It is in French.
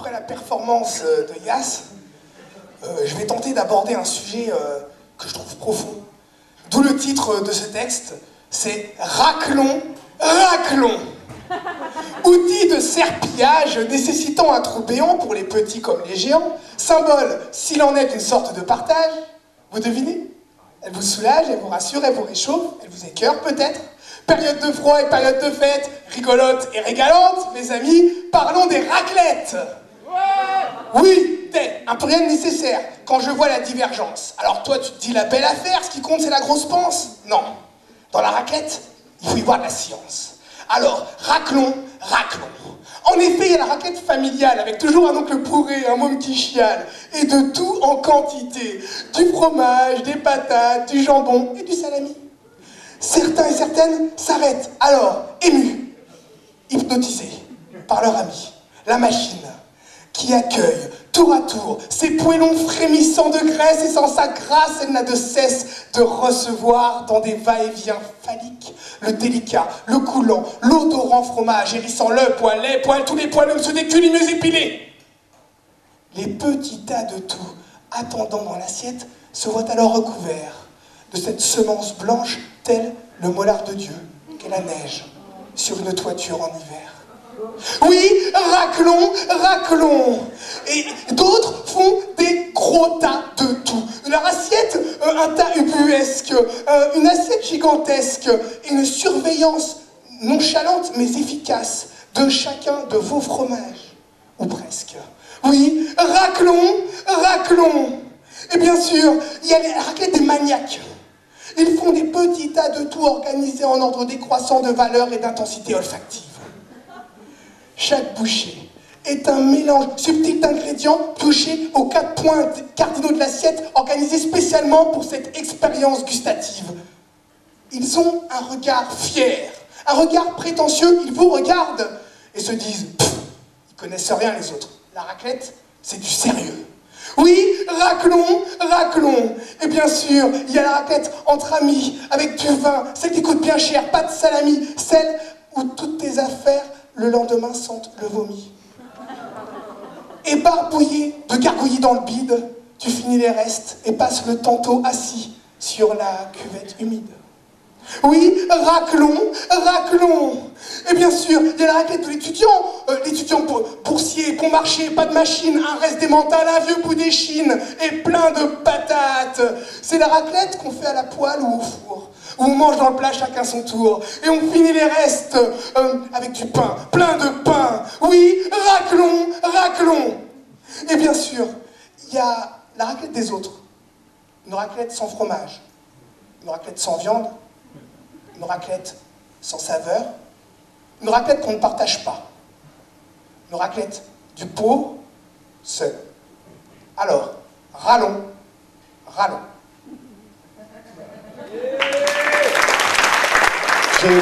après la performance de Yass, je vais tenter d'aborder un sujet que je trouve profond. D'où le titre de ce texte, c'est « Raclons, raclons ». Outil de serpillage nécessitant un trou béant pour les petits comme les géants, symbole, s'il en est, une sorte de partage. Vous devinez? Elle vous soulage, elle vous rassure, elle vous réchauffe, elle vous écœure peut-être. Période de froid et période de fête, rigolote et régalante, mes amis, parlons des raclettes. Oui, un peu rien de nécessaire quand je vois la divergence. Alors toi, tu te dis la belle affaire, ce qui compte c'est la grosse panse. Non, dans la raclette, il faut y voir de la science. Alors, raclons, raclons. En effet, il y a la raclette familiale, avec toujours un oncle bourré, un môme qui chiale, et de tout en quantité. Du fromage, des patates, du jambon et du salami. Certains et certaines s'arrêtent, alors, émus, hypnotisés par leur ami, la machine, qui accueille, tour à tour, ces poêlons frémissant de graisse, et sans sa grâce, elle n'a de cesse de recevoir dans des va-et-vient phalliques le délicat, le coulant, l'odorant fromage, hérissant le poil, les poils, tous les poils sous des culs mieux épilés. Les petits tas de tout, attendant dans l'assiette, se voient alors recouverts de cette semence blanche, telle le molar de Dieu, qu'est la neige sur une toiture en hiver. Oui, raclons, raclons. Et d'autres font des gros tas de tout. Leur assiette, un tas ubuesque, une assiette gigantesque, et une surveillance nonchalante mais efficace de chacun de vos fromages, ou presque. Oui, raclons, raclons. Et bien sûr, il y a les raclettes des maniaques. Ils font des petits tas de tout organisés en ordre décroissant de valeur et d'intensité olfactive. Chaque bouchée est un mélange subtil d'ingrédients piochés aux 4 points cardinaux de l'assiette, organisés spécialement pour cette expérience gustative. Ils ont un regard fier, un regard prétentieux, ils vous regardent et se disent « ils connaissent rien les autres, la raclette, c'est du sérieux ». Oui, raclons, raclons. Et bien sûr, il y a la raclette entre amis, avec du vin, celle qui coûte bien cher, pas de salami, celle où toutes tes affaires le lendemain sentent le vomi. Éparpouillé de gargouillis dans le bide, tu finis les restes et passes le tantôt assis sur la cuvette humide. Oui, raclons, raclons. Et bien sûr, il y a la raclette de l'étudiant boursier, bon marché, pas de machine, un reste démental, un vieux bout d'échine et plein de patates. C'est la raclette qu'on fait à la poêle ou au four, où on mange dans le plat chacun son tour, et on finit les restes avec du pain, plein de pain. Oui, raclons, raclons. Et bien sûr, il y a la raclette des autres, une raclette sans fromage, une raclette sans viande, une raclette sans saveur, une raclette qu'on ne partage pas, une raclette du pauvre seul. Alors, rallons, rallons. Je vais